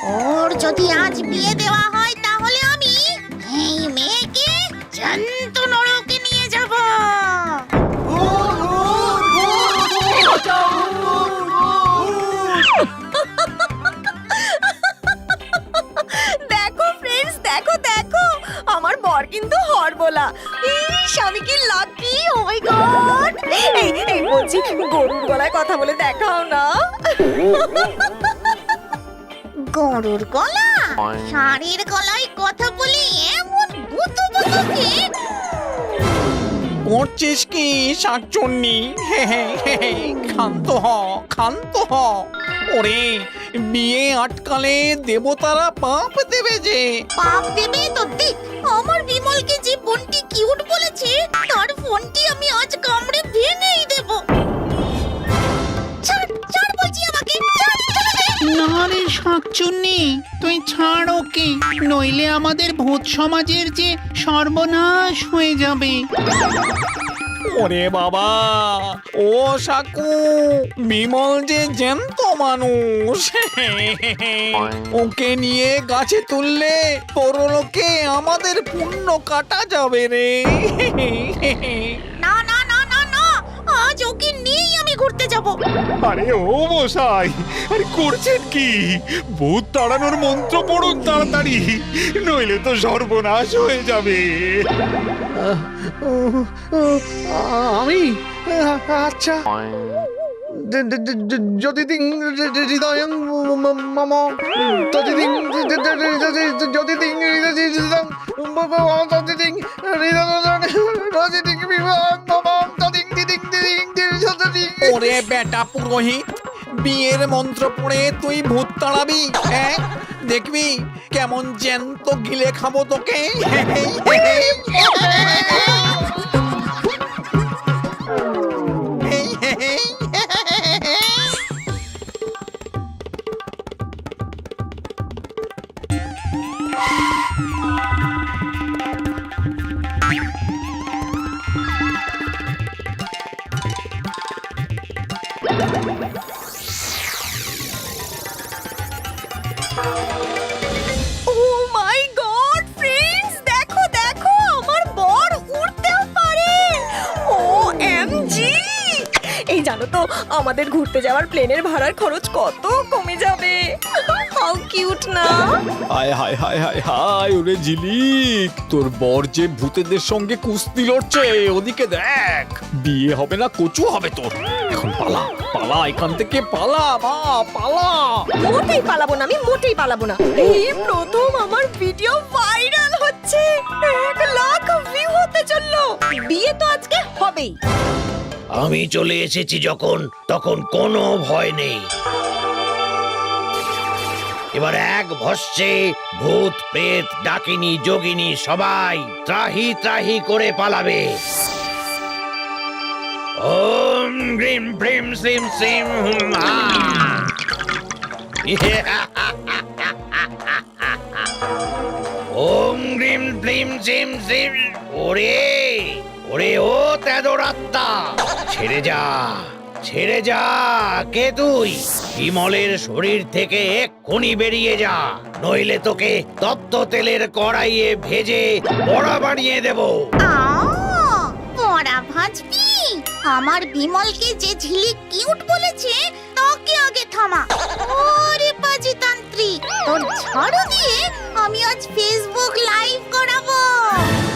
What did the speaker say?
ওর যদি আজ বিয়ে দেওয়া হয় তাহলে আমি এই মেয়েকে জ্যান্ত নরকে নিয়ে যাব। দেখো ফ্রেন্ডস, দেখো দেখো আমার বর কিন্তু হরবোলা। ইস আমি কি লাকি, ও মাই গড। এই বলছি, গরুর গলায় কথা বলে দেখাও না। গরুর গলা, ষাঁড়ের গলায় কথা বলি এমন গুতো গুতোকে। করছিস কি শাকচুন্নি? ক্ষান্ত হ, ক্ষান্ত হ। ওরে, বিয়ে আটকালে দেবতারা পাপ দেবে যে। পাপ দেবে তো দেখ, আমার বিমলকে যে বোনটি কিউট বলেছে তার ফোনটি আমি আজ কামড়ে ভেঙেই দেব। ছাড় ছাড় বলছি আমাকে, ছাড়, চলে যা। না রে শাকচুন্নি, তুই ছাড় ওকে, নইলে আমাদের ভূত সমাজের যে সর্বনাশ হয়ে যাবে। ওরে বাবা, ও সাকু, বিমল যে জ্যান্ত মানুষ। ওকে নিয়ে গাছে তুললে পরলোকে আমাদের পুণ্য কাটা যাবে রে। না না না না না, আজ ওকে নিয়েই আমি ঘুরতে যাব। আরে ও মশাই, আরে করছেন কি? ভূত তাড়ানোর মন্ত্র পড়ুন তাড়াতাড়ি, নইলে তো সর্বনাশ হয়ে যাবে। আমি আচ্ছা, যদি দিন হৃদয়ং মম, যদি দিন যদি দিন যদি দিন ওরে বেটা পুরোহিত, বিয়ের মন্ত্র পড়ে তুই ভূত তাড়াবি? দেখবি কেমন জ্যান্ত গিলে খাবো তোকে। ও মাই গড ফ্রেন্ডস, দেখো দেখো আমার বর উড়তেও পারে। ও এম জি। এই জানো তো আমাদের ঘুরতে যাওয়ার প্লেনের ভাড়ার খরচ কত কমে যাবে। হাউ কিউট না? হায় হায় হায় হায় হায়, ওরে ঝিলিক, তোর বর যে ভূতেদের সঙ্গে কুস্তি লড়ছে, ওদিকে দেখ। বিয়ে হবে না, কচু হবে তোর। এখন পালা, পালা এখান থেকে, পালা মা, পালা। মোটেই পালাবো না, আমি মোটেই পালাবো না। এই প্রথম আমার ভিডিও ভাইরাল হচ্ছে, 1 লাখ ভিউ হতে চললো। বিয়ে তো আজকে হবেই। আমি চলে এসেছি যখন, তখন কোনো ভয় নেই। এবার এক ভস্যে ভূত প্রেত ডাকিনী যোগিনী সবাই ত্রাহি ত্রাহি করে পালাবে। ওম গ্রিম প্রিম শ্রিম শ্রিম হুম আ। ওম গ্রিম প্রিম শ্রিম শ্রিম। ওরে ওরে ও তেজরাত্মা, ছেড়ে যা, ছেড়ে যা। কে তুই? বিমলের শরীর থেকে এক্ষুনি বেরিয়ে যা, নইলে তোকে তপ্ত তেলের কড়াইয়ে ভেজে বড়া বানিয়ে দেব। বড়া ভাজবি? আমার বিমলকে যে ঝিলিক কিউট বলেছে তাকে আগে থামা। ওরে বাজি তান্ত্রিক, তোর ঝাড়ু দিয়ে আমি আজ ফেসবুক লাইভ